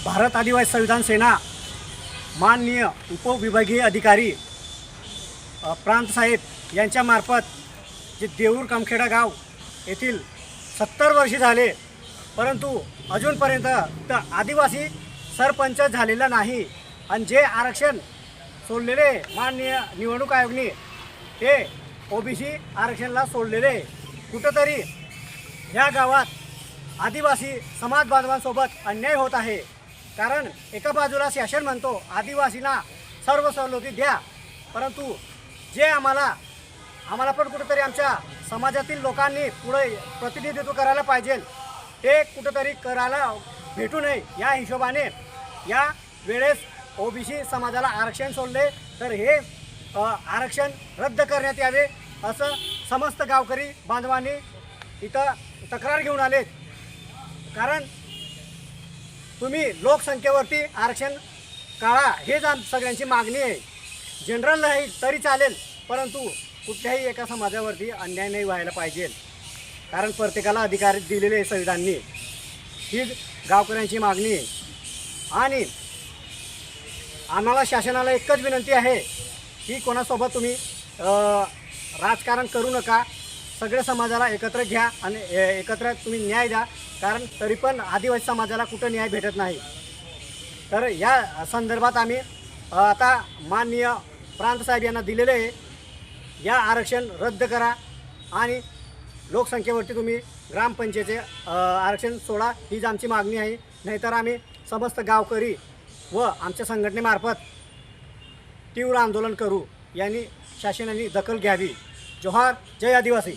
भारत आदिवासी संविधान सेना माननीय उपविभागीय अधिकारी प्रांत साहेब यांच्यामार्फत जे देऊर कामखेडा गाव येथील 70 वर्षे झाले, परंतु अजूनपर्यंत तर आदिवासी सरपंच झालेला नाही. आणि जे आरक्षण सोडलेले माननीय निवडणूक आयोगाने ते ओबीसी आरक्षणाला सोडलेले. कुठंतरी ह्या गावात आदिवासी समाज बांधवांसोबत अन्याय होत आहे. कारण एका बाजूला शासन म्हणतो आदिवासींना सर्व सवलती द्या, परंतु जे आम्हाला पण कुठेतरी आमच्या समाजातील लोकांनी पुढे प्रतिनिधित्व करायला पाहिजे, ते कुठेतरी करायला भेटू नये. या हिशोबाने या वेळेस ओबीसी समाजाला आरक्षण सोडले, तर हे आरक्षण रद्द करण्यात यावे असं समस्त गावकरी बांधवांनी इथं तक्रार घेऊन आलेत. कारण तुम्ही लोकसंख्येवरती आरक्षण काढा, हेच सगळ्यांची मागणी आहे. जनरल नाही तरी चालेल, परंतु कुठल्याही एका समाजावरती अन्याय नाही व्हायला पाहिजे. कारण प्रत्येकाला अधिकार दिलेले आहे संविधानाने, हीच गावकऱ्यांची मागणी आहे. आणि आम्हाला शासनाला एकच विनंती आहे की कोणासोबत तुम्ही राजकारण करू नका, सगळ्या समाजाला एकत्र घ्या आणि एकत्र तुम्ही न्याय द्या. कारण तरी पण आदिवासी समाजाला कुठं न्याय भेटत नाही. तर या संदर्भात आम्ही आता माननीय प्रांत साहेब यांना दिलेले आहे, या आरक्षण रद्द करा आणि लोकसंख्येवरती तुम्ही ग्रामपंचायतीचे आरक्षण सोडा, हीच आमची मागणी आहे. नाहीतर आम्ही समस्त गावकरी व आमच्या संघटनेमार्फत तीव्र आंदोलन करू. यांनी शासनाने दखल घ्यावी. जोहार, जय आदिवासी.